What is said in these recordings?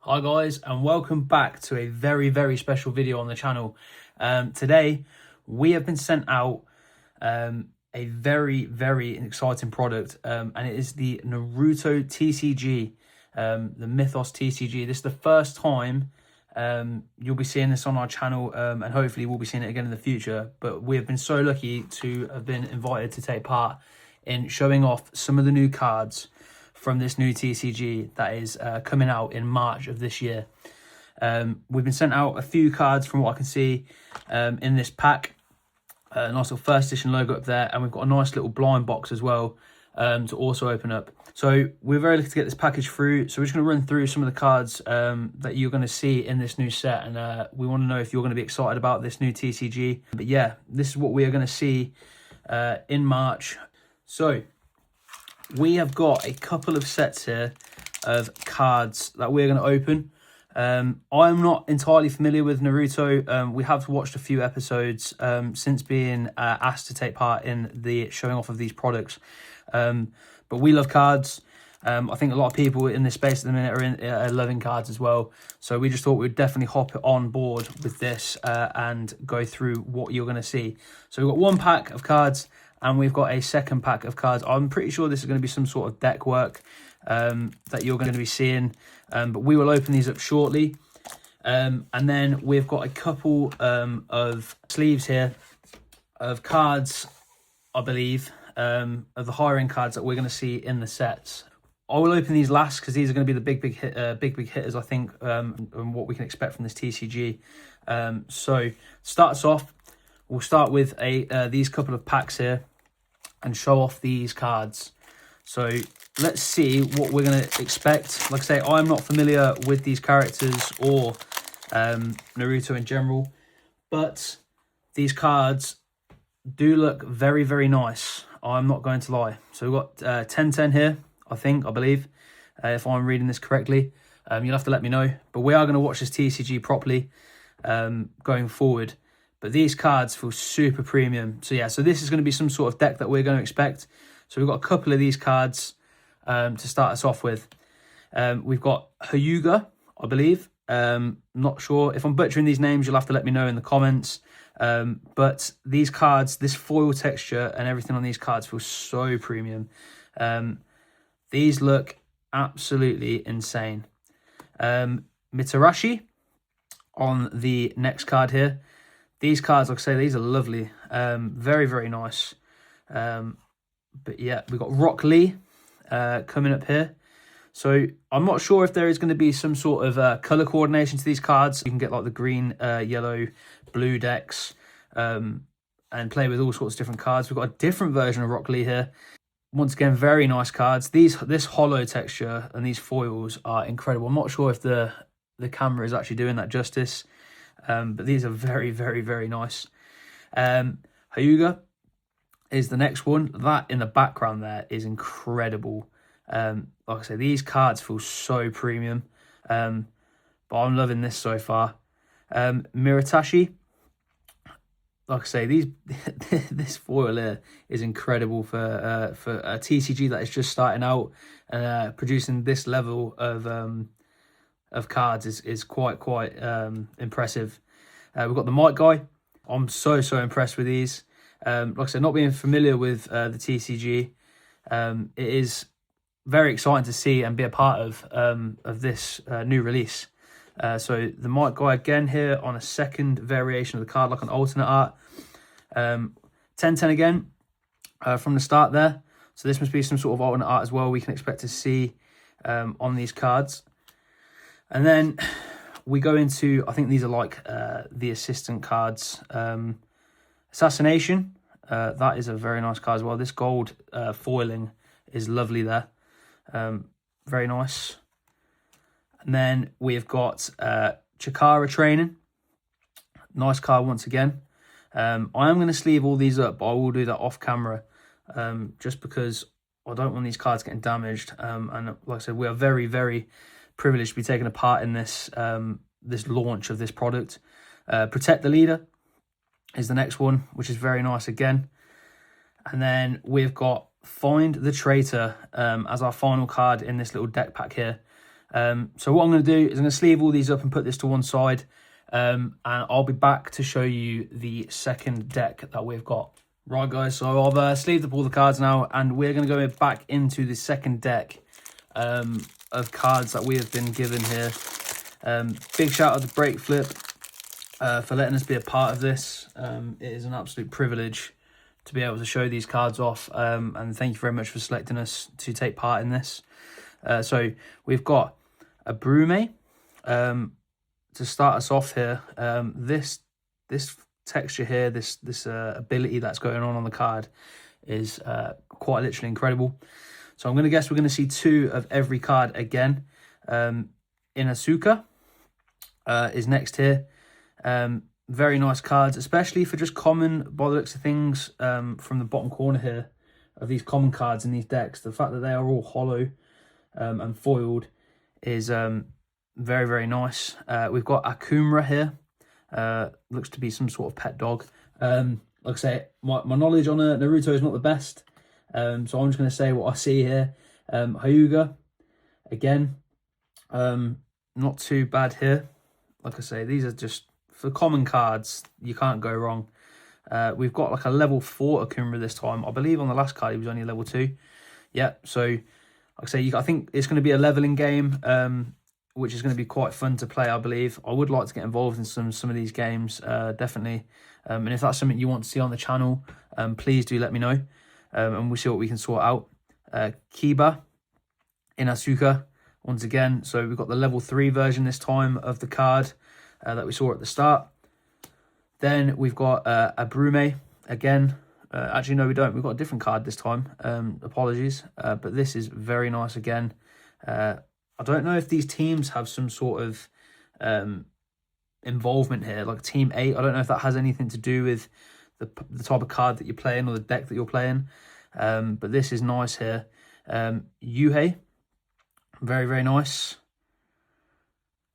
Hi guys, and welcome back to a very special video on the channel. Today we have been sent out a very exciting product, and it is the Naruto TCG, the Mythos TCG. This is the first time you'll be seeing this on our channel, and hopefully we'll be seeing it again in the future. But we have been so lucky to have been invited to take part in showing off some of the new cards from this new TCG that is coming out in March of this year. We've been sent out a few cards from what I can see in this pack. A nice little first edition logo up there, and we've got a nice little blind box as well to also open up. So we're very lucky to get this package through. So we're just going to run through some of the cards that you're going to see in this new set, and we want to know if you're going to be excited about this new TCG. But yeah, this is what we are going to see in March. So we have got a couple of sets here of cards that we're going to open. I'm not entirely familiar with Naruto. We have watched a few episodes since being asked to take part in the showing off of these products. But we love cards. I think a lot of people in this space at the minute are loving cards as well. So we just thought we'd definitely hop on board with this and go through what you're going to see. So we've got one pack of cards, and we've got a second pack of cards. I'm pretty sure this is going to be some sort of deck work that you're going to be seeing. But we will open these up shortly. And then we've got a couple of sleeves here of cards, I believe, of the higher end cards that we're going to see in the sets. I will open these last because these are going to be the big hitters, I think, and what we can expect from this TCG. So start us off. We'll start with these couple of packs here and show off these cards. So let's see what we're going to expect. Like I say, I'm not familiar with these characters or Naruto in general, but these cards do look very nice. I'm not going to lie. So we've got 1010 here, I believe, if I'm reading this correctly. You'll have to let me know. But we are going to watch this TCG properly going forward. But these cards feel super premium. So yeah, so this is going to be some sort of deck that we're going to expect. So we've got a couple of these cards to start us off with. We've got Hyuga, I believe. Not sure. If I'm butchering these names, you'll have to let me know in the comments. But these cards, this foil texture and everything on these cards feels so premium. These look absolutely insane. Mitarashi on the next card here. These cards, like I say, these are lovely. Very nice. But yeah, we've got Rock Lee coming up here. So I'm not sure if there is going to be some sort of colour coordination to these cards. You can get like the green, yellow, blue decks and play with all sorts of different cards. We've got a different version of Rock Lee here. Once again, very nice cards. This hollow texture and these foils are incredible. I'm not sure if the camera is actually doing that justice. But these are very nice. Hyuga is the next one. That in the background there is incredible. Like I say, these cards feel so premium. But I'm loving this so far. Miratashi. Like I say, this foil here is incredible for a TCG that is just starting out, and producing this level of cards is quite impressive. We've got the Might Guy. I'm so impressed with these. Like I said, not being familiar with the TCG, it is very exciting to see and be a part of this new release. So the Might Guy again here on a second variation of the card, like an alternate art. 1010 again from the start there. So this must be some sort of alternate art as well we can expect to see on these cards. And then we go into, I think these are like the assistant cards. Assassination, that is a very nice card as well. This gold foiling is lovely there. Very nice. And then we've got Chikara Training. Nice card once again. I am going to sleeve all these up, but I will do that off camera just because I don't want these cards getting damaged. And like I said, we are very privileged to be taking a part in this this launch of this product. Protect the Leader is the next one, which is very nice again. And then we've got Find the Traitor as our final card in this little deck pack here. So what I'm going to do is I'm going to sleeve all these up and put this to one side. And I'll be back to show you the second deck that we've got. Right, guys, so I've sleeved up all the cards now, and we're going to go back into the second deck of cards that we have been given here. Big shout out to Break Flip for letting us be a part of this. It is an absolute privilege to be able to show these cards off, and thank you very much for selecting us to take part in this. So we've got a Brume. To start us off here, this texture here, this ability that's going on the card is quite literally incredible. So I'm going to guess we're going to see 2 of every card again. Inosuka is next here. Very nice cards, especially for just common, by the looks of things, from the bottom corner here of these common cards in these decks. The fact that they are all hollow and foiled is very, very nice. We've got Akumra here. Looks to be some sort of pet dog. Like I say, my knowledge on Naruto is not the best. So I'm just going to say what I see here. Hyuga, again, not too bad here. Like I say, these are just, for common cards, you can't go wrong. We've got like a level 4 Akumra this time. I believe on the last card he was only a level 2. Yeah, so like I say, I think it's going to be a leveling game, which is going to be quite fun to play, I believe. I would like to get involved in some of these games, definitely. And if that's something you want to see on the channel, please do let me know. And we'll see what we can sort out. Kiba, Inosuka, once again. So we've got the level 3 version this time of the card that we saw at the start. Then we've got a Brume, again. Actually, no, we don't. We've got a different card this time. Apologies. But this is very nice again. I don't know if these teams have some sort of involvement here, like Team 8. I don't know if that has anything to do with the type of card that you're playing or the deck that you're playing. But this is nice here. Yuhei, very, very nice.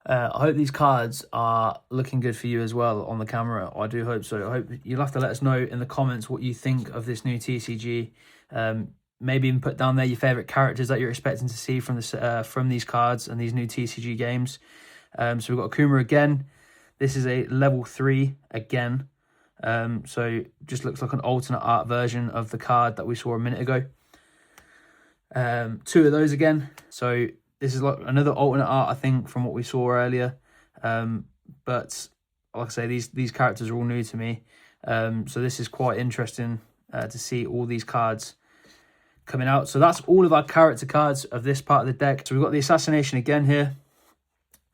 I hope these cards are looking good for you as well on the camera. I do hope so. I hope you'll have to let us know in the comments what you think of this new TCG. Maybe even put down there your favourite characters that you're expecting to see from these cards and these new TCG games. So we've got Akuma again. This is a level 3 again. So just looks like an alternate art version of the card that we saw a minute ago. 2 of those again. So this is like another alternate art, I think, from what we saw earlier. But like I say, these characters are all new to me. So this is quite interesting to see all these cards coming out. So that's all of our character cards of this part of the deck. So we've got the Assassination again here.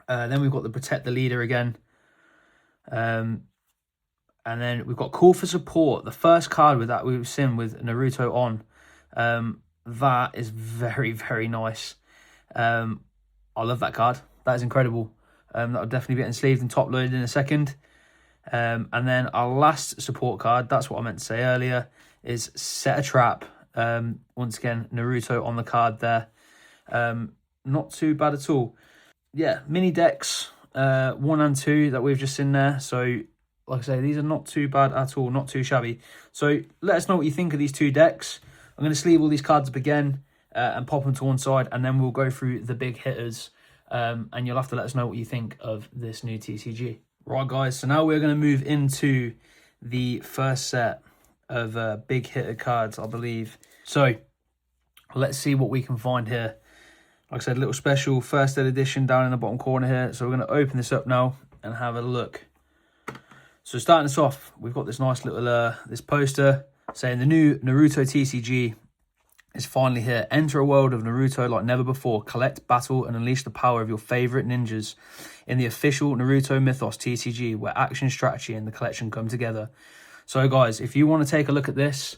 Then we've got the Protect the Leader again. And then we've got Call for Support. The first card with that we've seen with Naruto on. That is very, very nice. I love that card. That is incredible. That'll definitely be getting sleeved and top loaded in a second. And then our last support card, that's what I meant to say earlier, is Set a Trap. Once again, Naruto on the card there. Not too bad at all. Yeah, mini decks 1 and 2 that we've just seen there. So like I say, these are not too bad at all, not too shabby. So let us know what you think of these 2 decks. I'm going to sleeve all these cards up again and pop them to one side, and then we'll go through the big hitters, and you'll have to let us know what you think of this new TCG. Right, guys, so now we're going to move into the first set of big hitter cards, I believe. So let's see what we can find here. Like I said, a little special first ed edition down in the bottom corner here. So we're going to open this up now and have a look. So starting us off, we've got this nice little this poster saying the new Naruto TCG is finally here. Enter a world of Naruto like never before. Collect, battle, and unleash the power of your favourite ninjas in the official Naruto Mythos TCG, where action, strategy, and the collection come together. So guys, if you want to take a look at this,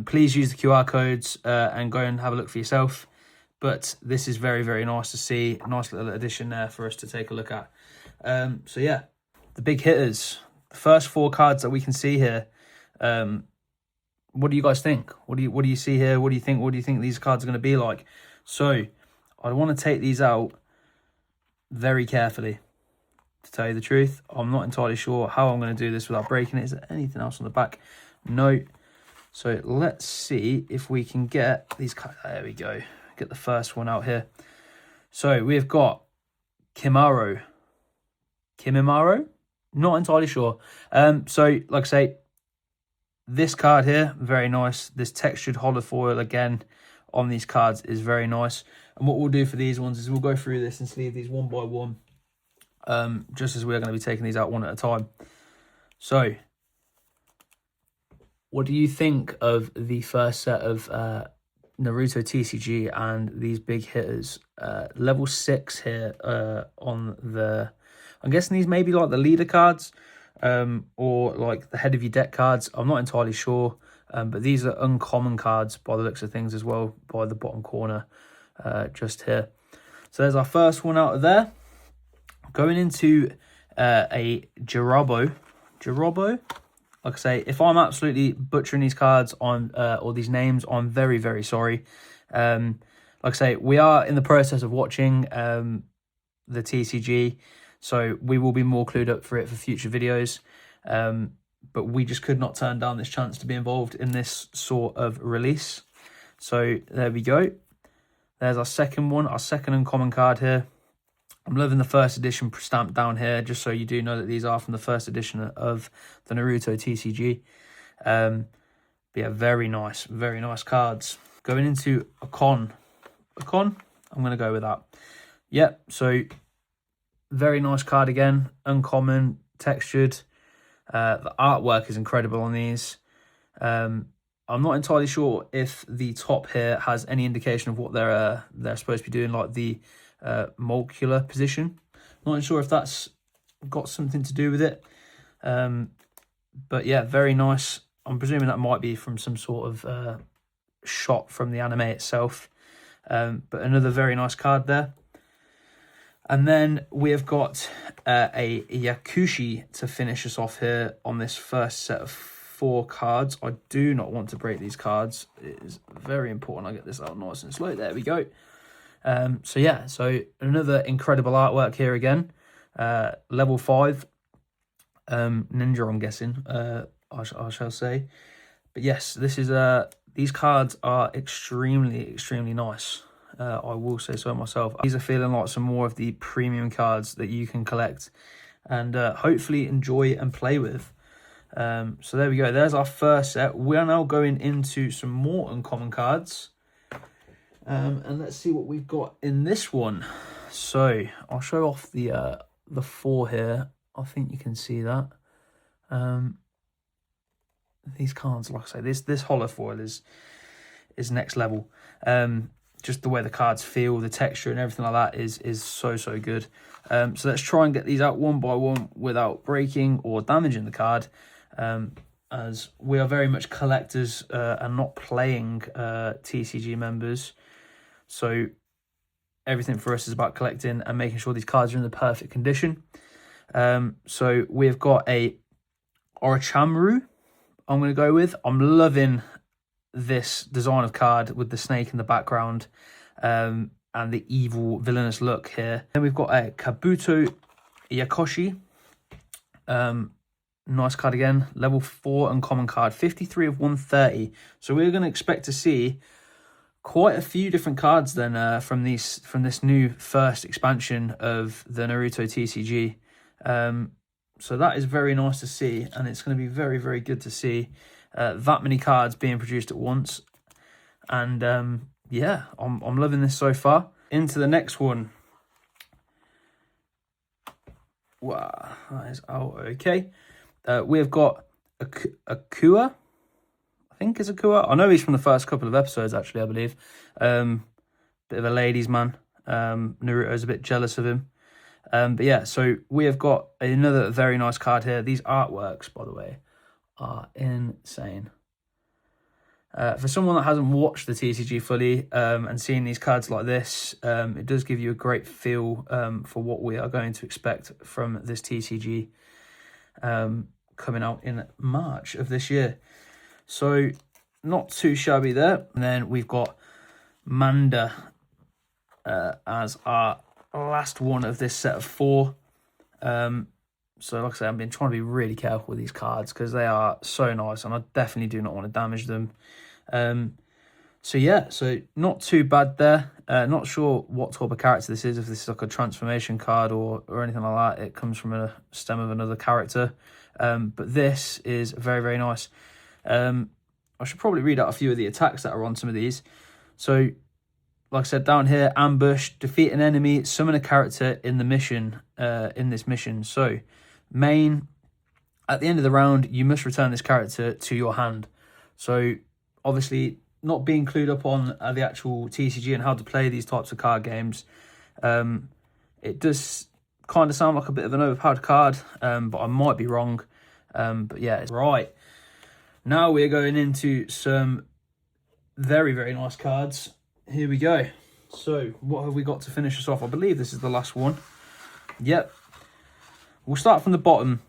please use the QR codes and go and have a look for yourself. But this is very, very nice to see. A nice little addition there for us to take a look at. So yeah, the big hitters. The first 4 cards that we can see here. What do you guys think? What do you see here? What do you think? What do you think these cards are going to be like? So I want to take these out very carefully. To tell you the truth, I'm not entirely sure how I'm going to do this without breaking it. Is there anything else on the back? No. So let's see if we can get these cards. There we go. Get the first one out here. So we've got Kimimaro. Not entirely sure. So like I say, this card here, very nice. This textured holofoil again on these cards is very nice. And what we'll do for these ones is we'll go through this and sleeve these one by one, just as we're going to be taking these out one at a time. So, what do you think of the first set of Naruto TCG and these big hitters? Level 6 here on the... I'm guessing these may be like the leader cards, or like the head of your deck cards. I'm not entirely sure, but these are uncommon cards by the looks of things as well, by the bottom corner just here. So there's our first one out of there. Going into a Jirobo. Like I say, if I'm absolutely butchering these cards on or these names, I'm very, very sorry. Like I say, we are in the process of watching the TCG, so we will be more clued up for it for future videos. But we just could not turn down this chance to be involved in this sort of release. So there we go. There's our second one, our second uncommon card here. I'm loving the first edition stamp down here, just so you do know that these are from the first edition of the Naruto TCG. But yeah, very nice cards. Going into a con, I'm going to go with that. Yep, so very nice card again, uncommon, textured. The artwork is incredible on these. I'm not entirely sure if the top here has any indication of what they're supposed to be doing, like the molecular position. Not sure if that's got something to do with it. But yeah, very nice. I'm presuming that might be from some sort of shot from the anime itself. But another very nice card there. And then we have got a Yakushi to finish us off here on this first set of 4 cards. I do not want to break these cards. It is very important I get this out nice and slow. There we go. So yeah, so another incredible artwork here again. Level 5. Ninja, I'm guessing, I shall say. But yes, this is these cards are extremely nice. I will say so myself. These are feeling like some more of the premium cards that you can collect and hopefully enjoy and play with. So there we go. There's our first set. We're now going into some more uncommon cards. And let's see what we've got in this one. So I'll show off the 4 here. I think you can see that. These cards, like I say, this holofoil is next level. Just the way the cards feel, the texture and everything like that is so good. So let's try and get these out one by one without breaking or damaging the card, as we are very much collectors and not playing TCG members. So everything for us is about collecting and making sure these cards are in the perfect condition. So we've got a Orochimaru, I'm going to go with. I'm loving this design of card with the snake in the background and the evil villainous look here. Then we've got a Kabuto Yakoshi. Nice card again. Level 4 uncommon card. 53 of 130. So we're going to expect to see quite a few different cards then from this new first expansion of the Naruto TCG. So that is very nice to see, and it's going to be very good to see that many cards being produced at once. And yeah, I'm loving this so far. Into the next one. Wow, that is out. Okay, we've got Akua. I think it's Akua. I know he's from the first couple of episodes, actually, I believe. Bit of a ladies' man. Naruto's a bit jealous of him. But yeah, so we have got another very nice card here. These artworks, by the way, are insane. For someone that hasn't watched the TCG fully and seen these cards like this, it does give you a great feel for what we are going to expect from this TCG coming out in March of this year. So not too shabby there. And then we've got Manda as our last one of this set of 4. So like I say, I've been trying to be really careful with these cards because they are so nice and I definitely do not want to damage them. So yeah, so not too bad there. Not sure what type of character this is, if this is like a transformation card or anything like that. It comes from a stem of another character. But this is very, very nice. I should probably read out a few of the attacks that are on some of these. So, like I said, down here, ambush, defeat an enemy, summon a character in the mission, in this mission. So, main, at the end of the round, you must return this character to your hand. So, obviously, not being clued up on the actual TCG and how to play these types of card games, it does kind of sound like a bit of an overpowered card, but I might be wrong. But yeah, it's right. Now we're going into some very, very nice cards. Here we go. So what have we got to finish us off? I believe this is the last one. Yep. We'll start from the bottom.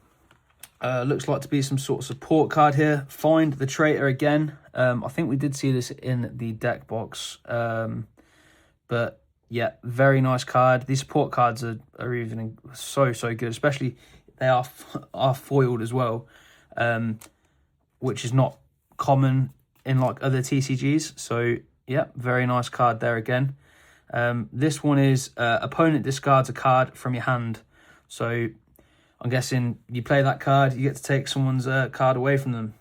Looks like to be some sort of support card here. Find the traitor again. I think we did see this in the deck box. But yeah, very nice card. These support cards are even so good, especially they are foiled as well, which is not common in like other TCGs. So yeah, very nice card there again. This one is opponent discards a card from your hand. So I'm guessing you play that card, you get to take someone's card away from them,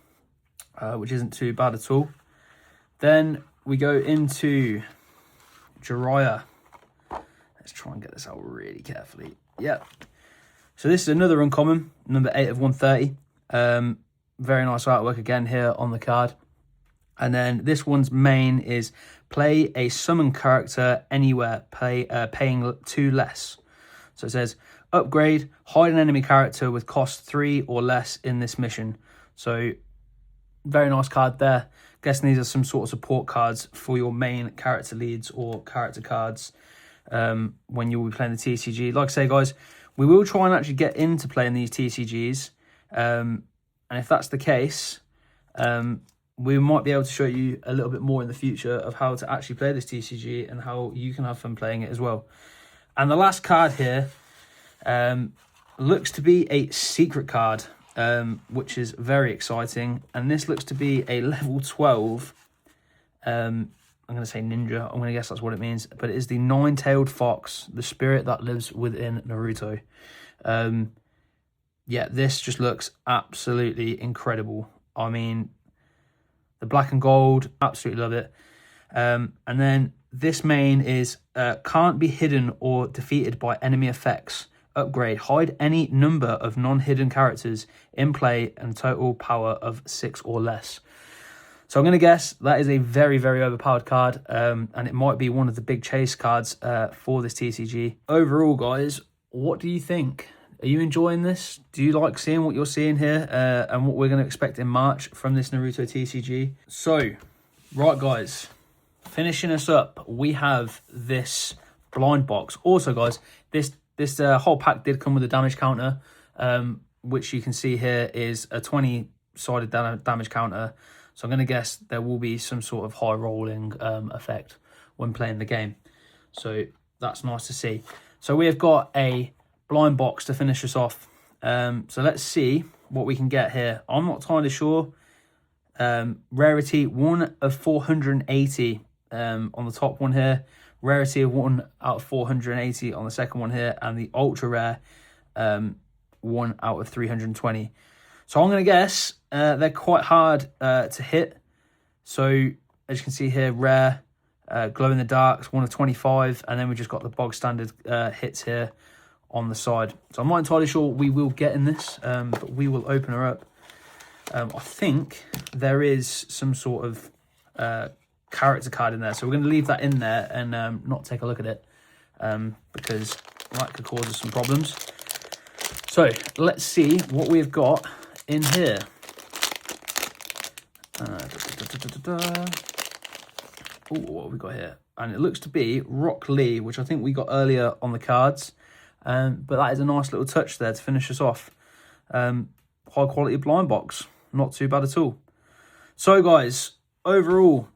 which isn't too bad at all. Then we go into Jiraiya. Let's try and get this out really carefully. Yep. So this is another uncommon, number 8 of 130. Very nice artwork again here on the card. And then this one's main is play a summon character anywhere, paying 2 less. So it says, upgrade, hide an enemy character with cost 3 or less in this mission. So very nice card there. Guessing these are some sort of support cards for your main character leads or character cards when you will be playing the TCG. Like I say, guys, we will try and actually get into playing these TCGs. And if that's the case, we might be able to show you a little bit more in the future of how to actually play this TCG and how you can have fun playing it as well. And the last card here looks to be a secret card, which is very exciting. And this looks to be a level 12, I'm going to say ninja, I'm going to guess that's what it means, but it is the 9-tailed fox, the spirit that lives within Naruto. Yeah, this just looks absolutely incredible. I mean, the black and gold, absolutely love it. And then this main is can't be hidden or defeated by enemy effects. Upgrade, hide any number of non-hidden characters in play and total power of 6 or less. So I'm going to guess that is a very, very overpowered card, and it might be one of the big chase cards for this TCG. Overall, guys, what do you think? Are you enjoying this? Do you like seeing what you're seeing here and what we're going to expect in March from this Naruto TCG? So, right, guys, finishing us up, we have this blind box. Also, guys, this whole pack did come with a damage counter, which you can see here is a 20-sided damage counter. So I'm going to guess there will be some sort of high rolling effect when playing the game. So that's nice to see. So we have got a blind box to finish us off. So let's see what we can get here. I'm not entirely sure. Rarity 1 of 480 on the top one here. Rarity of 1 out of 480 on the second one here. And the ultra rare 1 out of 320. So I'm going to guess they're quite hard to hit. So as you can see here, rare, glow in the darks, 1 of 25. And then we just got the bog standard hits here on the side. So I'm not entirely sure what we will get in this, but we will open her up. I think there is some sort of character card in there. So we're going to leave that in there and not take a look at it because that could cause us some problems. So let's see what we've got in here. Oh, what have we got here? And it looks to be Rock Lee, which I think we got earlier on the cards. But that is a nice little touch there to finish us off. High quality blind box. Not too bad at all. So guys, overall,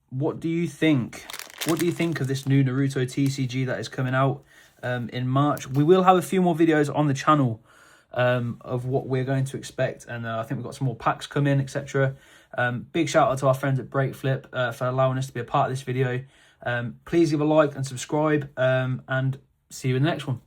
what do you think? What do you think of this new Naruto TCG that is coming out in March? We will have a few more videos on the channel of what we're going to expect. And I think we've got some more packs come in, etc. Big shout out to our friends at Breakflip for allowing us to be a part of this video. Please give a like and subscribe, and see you in the next one.